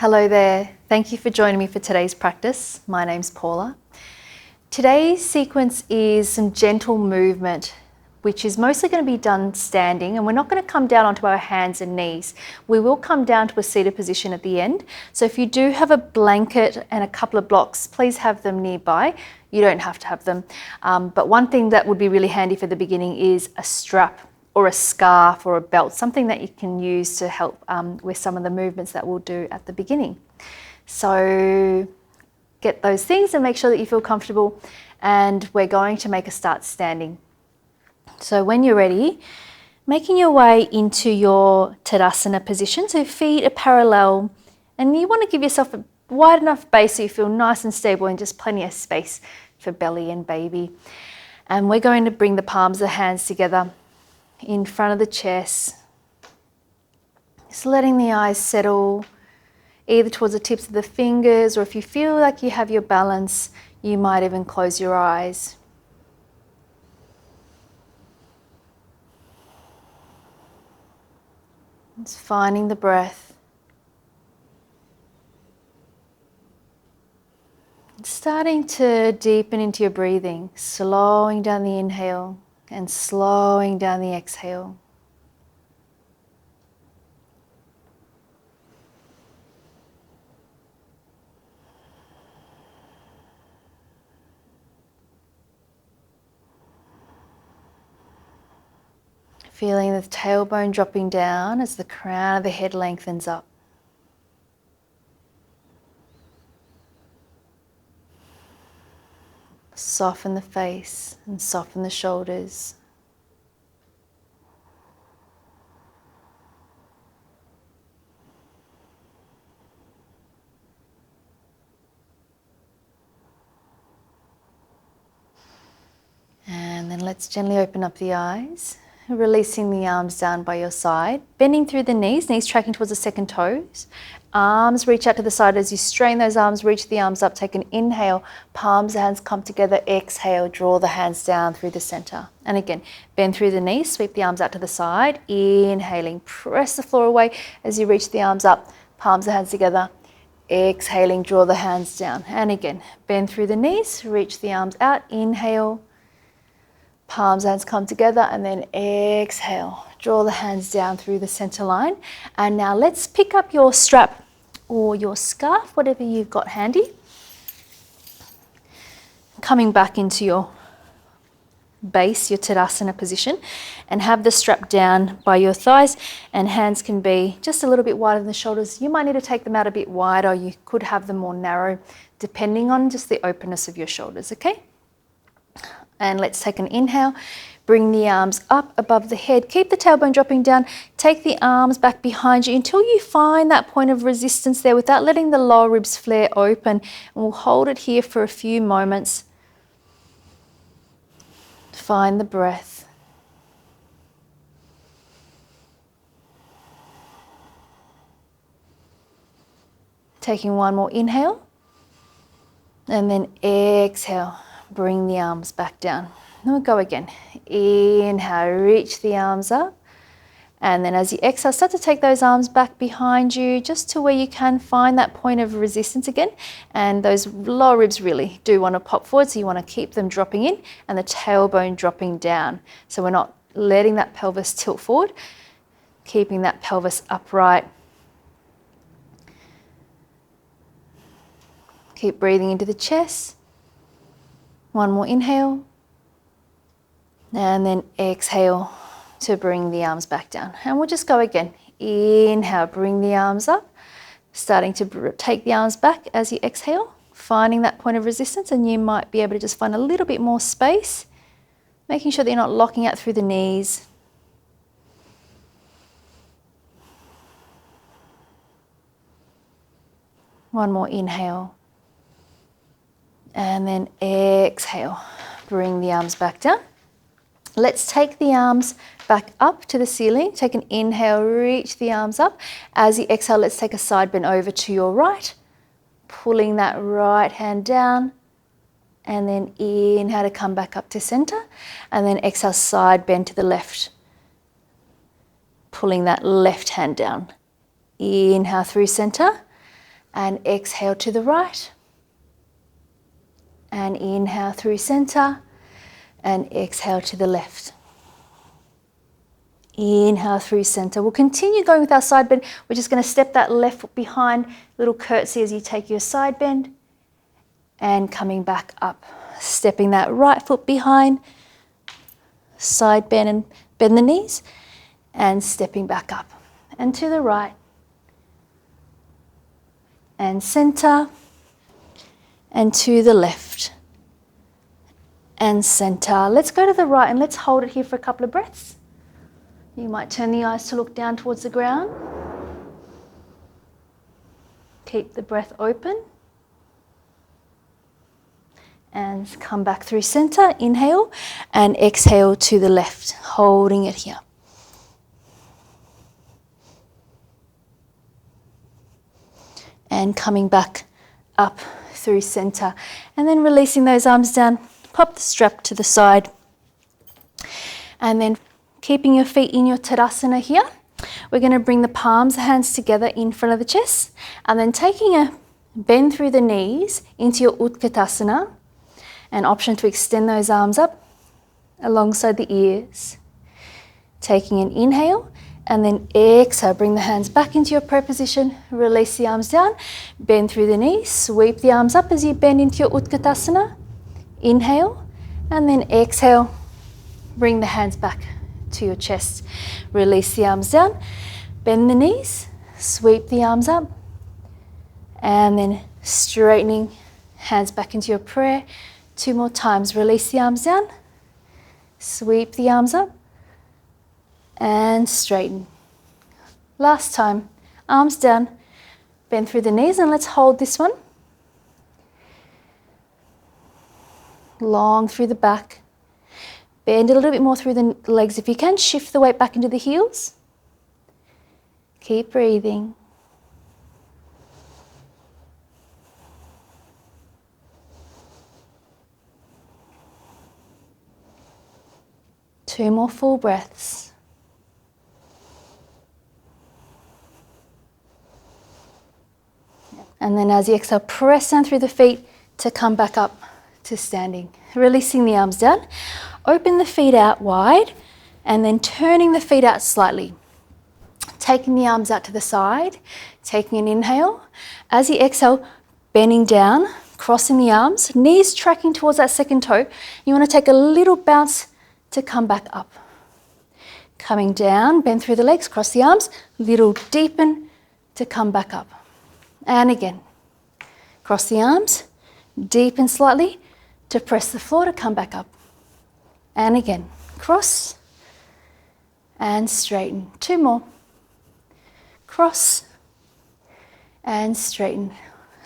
Hello there. Thank you for joining me for today's practice. My name's Paula. Today's sequence is some gentle movement, which is mostly going to be done standing, and we're not going to come down onto our hands and knees. We will come down to a seated position at the end. So if you do have a blanket and a couple of blocks, please have them nearby. You don't have to have them. But one thing that would be really handy for the beginning is a strap or a scarf or a belt, something that you can use to help with some of the movements that we'll do at the beginning. So get those things and make sure that you feel comfortable, and we're going to make a start standing. So when you're ready, making your way into your Tadasana position, so feet are parallel, and you want to give yourself a wide enough base so you feel nice and stable and just plenty of space for belly and baby. And we're going to bring the palms of the hands together in front of the chest, just letting the eyes settle either towards the tips of the fingers, or if you feel like you have your balance, you might even close your eyes. Just finding the breath. Starting to deepen into your breathing, slowing down the inhale and slowing down the exhale. Feeling the tailbone dropping down as the crown of the head lengthens up. Soften the face and soften the shoulders. And then let's gently open up the eyes, releasing the arms down by your side, bending through the knees tracking towards the second toes. Arms reach out to the side as you strain those arms, reach the arms up, take an inhale, palms, hands come together, exhale, draw the hands down through the center. And again, bend through the knees, sweep the arms out to the side, inhaling, press the floor away as you reach the arms up, palms and hands together, exhaling, draw the hands down. And again, bend through the knees, reach the arms out, inhale, palms, hands come together, and then exhale. Draw the hands down through the center line. And now let's pick up your strap or your scarf, whatever you've got handy. Coming back into your base, your Tadasana position, and have the strap down by your thighs, and hands can be just a little bit wider than the shoulders. You might need to take them out a bit wider. You could have them more narrow, depending on just the openness of your shoulders, okay? And let's take an inhale, bring the arms up above the head, keep the tailbone dropping down, take the arms back behind you until you find that point of resistance there without letting the lower ribs flare open. And we'll hold it here for a few moments. Find the breath. Taking one more inhale, and then exhale. Bring the arms back down. Then we'll go again. Inhale, reach the arms up. And then as you exhale, start to take those arms back behind you just to where you can find that point of resistance again. And those lower ribs really do want to pop forward, so you want to keep them dropping in and the tailbone dropping down. So we're not letting that pelvis tilt forward, keeping that pelvis upright. Keep breathing into the chest. One more inhale, and then exhale to bring the arms back down. And we'll just go again. Inhale, bring the arms up, starting to take the arms back as you exhale, finding that point of resistance, and you might be able to just find a little bit more space, making sure that you're not locking out through the knees. One more inhale. And then exhale, bring the arms back down. Let's take the arms back up to the ceiling. Take an inhale, reach the arms up. As you exhale, let's take a side bend over to your right, pulling that right hand down, and then inhale to come back up to center, and then exhale, side bend to the left, pulling that left hand down. Inhale through center, and exhale to the right. And inhale through center and exhale to the left. Inhale through center. We'll continue going with our side bend. We're just going to step that left foot behind, little curtsy as you take your side bend, and coming back up. Stepping that right foot behind, side bend and bend the knees, and stepping back up. And to the right, and center, and to the left, and center. Let's go to the right and let's hold it here for a couple of breaths. You might turn the eyes to look down towards the ground. Keep the breath open. And come back through center, inhale, and exhale to the left, holding it here. And coming back up through center. And then releasing those arms down, pop the strap to the side. And then keeping your feet in your Tadasana here, we're going to bring the palms, the hands together in front of the chest, and then taking a bend through the knees into your Utkatasana, an option to extend those arms up alongside the ears. Taking an inhale, and then exhale, bring the hands back into your prayer position, release the arms down, bend through the knees, sweep the arms up as you bend into your Utkatasana. Inhale, and then exhale, bring the hands back to your chest. Release the arms down, bend the knees, sweep the arms up, and then straightening, hands back into your prayer. 2 more times. Release the arms down, sweep the arms up, and straighten. Last time. Arms down, bend through the knees, and let's hold this one. Long through the back. Bend a little bit more through the legs if you can. Shift the weight back into the heels. Keep breathing. Two more full breaths. And then as you exhale, press down through the feet to come back up to standing. Releasing the arms down. Open the feet out wide and then turning the feet out slightly. Taking the arms out to the side, taking an inhale. As you exhale, bending down, crossing the arms, knees tracking towards that second toe. You want to take a little bounce to come back up. Coming down, bend through the legs, cross the arms, little deepen to come back up. And again, cross the arms, deepen slightly to press the floor to come back up. And again, cross and straighten. 2 more. Cross and straighten.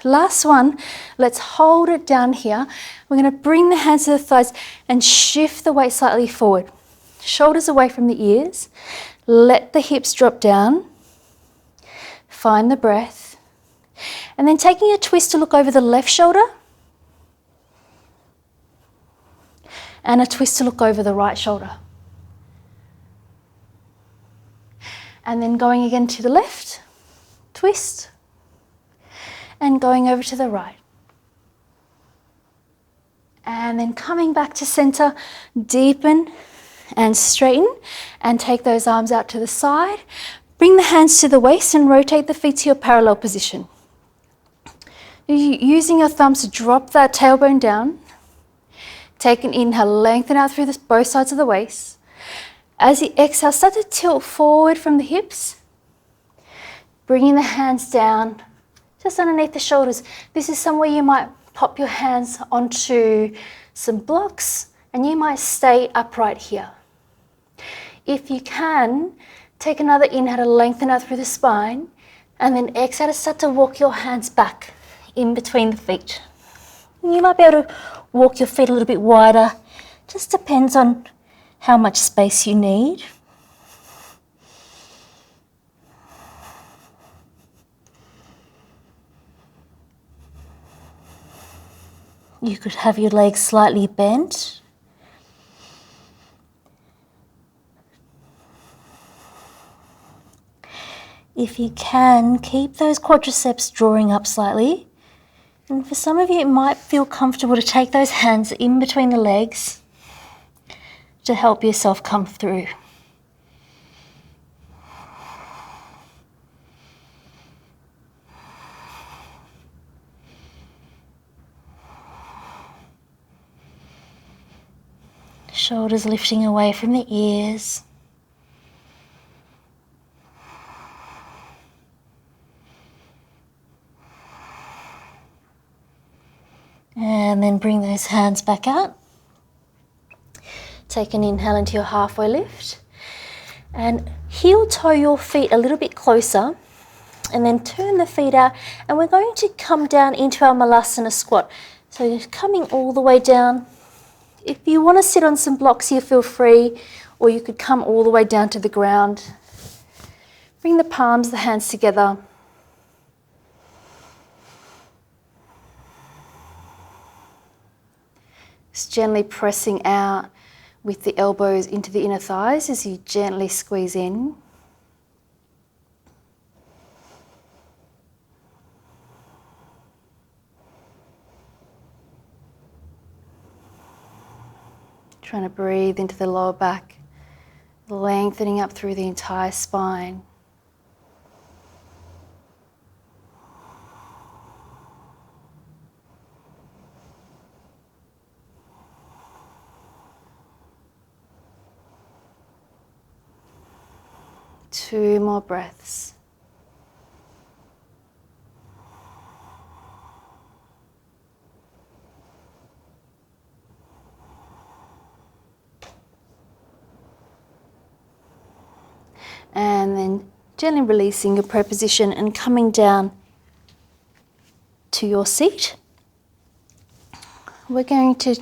Last one, let's hold it down here. We're going to bring the hands to the thighs and shift the weight slightly forward. Shoulders away from the ears. Let the hips drop down. Find the breath. And then taking a twist to look over the left shoulder. And a twist to look over the right shoulder. And then going again to the left. Twist. And going over to the right. And then coming back to center, deepen and straighten and take those arms out to the side. Bring the hands to the waist and rotate the feet to your parallel position. Using your thumbs to drop that tailbone down. Take an inhale, lengthen out through both sides of the waist. As you exhale, start to tilt forward from the hips. Bringing the hands down just underneath the shoulders. This is somewhere you might pop your hands onto some blocks and you might stay upright here. If you can, take another inhale to lengthen out through the spine and then exhale to start to walk your hands back in between the feet. You might be able to walk your feet a little bit wider. Just depends on how much space you need. You could have your legs slightly bent. If you can, keep those quadriceps drawing up slightly. And for some of you, it might feel comfortable to take those hands in between the legs to help yourself come through. Shoulders lifting away from the ears. And then bring those hands back out. Take an inhale into your halfway lift. And heel toe your feet a little bit closer. And then turn the feet out. And we're going to come down into our malasana squat. So you're coming all the way down. If you want to sit on some blocks here, feel free. Or you could come all the way down to the ground. Bring the palms, the hands together. Just gently pressing out with the elbows into the inner thighs as you gently squeeze in. Trying to breathe into the lower back, lengthening up through the entire spine. Two more breaths. And then gently releasing your prayer position and coming down to your seat. We're going to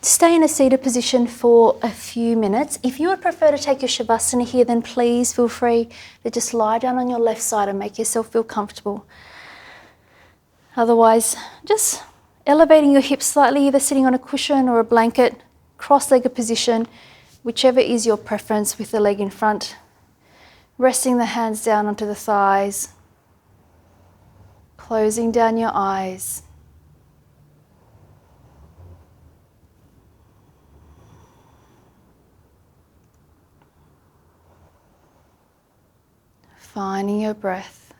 stay in a seated position for a few minutes. If you would prefer to take your Shavasana here, then please feel free to just lie down on your left side and make yourself feel comfortable. Otherwise, just elevating your hips slightly, either sitting on a cushion or a blanket, cross-legged position, whichever is your preference, with the leg in front. Resting the hands down onto the thighs, closing down your eyes. Finding your breath.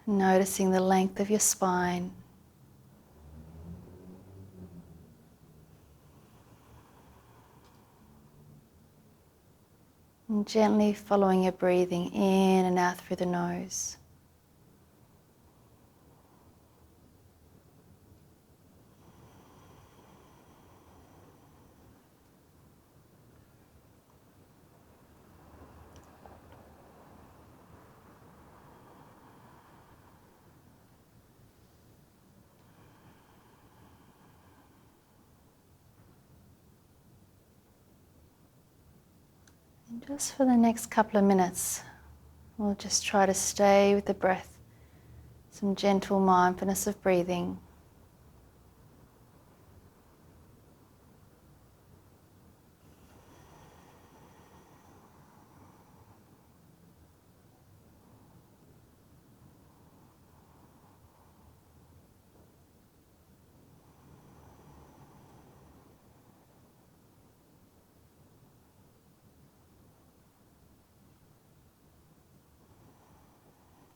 Noticing the length of your spine. And gently following your breathing in and out through the nose. And just for the next couple of minutes, we'll just try to stay with the breath, some gentle mindfulness of breathing.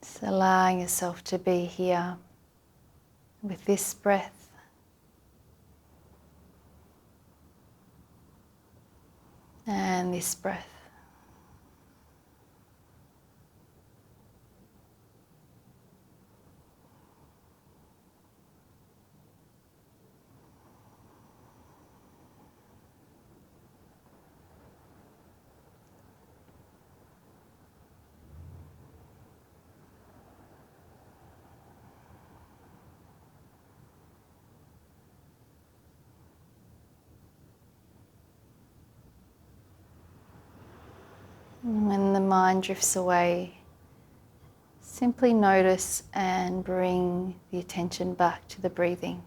Just allowing yourself to be here with this breath. And this breath. the mind drifts away, simply notice and bring the attention back to the breathing.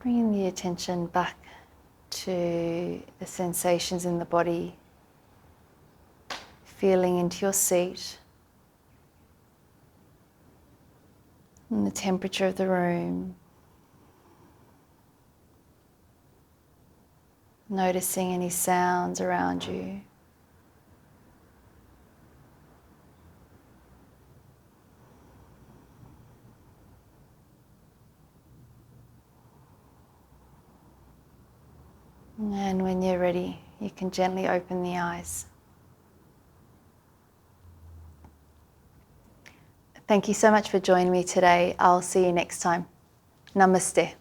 Bringing the attention back to the sensations in the body, feeling into your seat and the temperature of the room, noticing any sounds around you. And when you're ready, you can gently open the eyes. Thank you so much for joining me today. I'll see you next time. Namaste.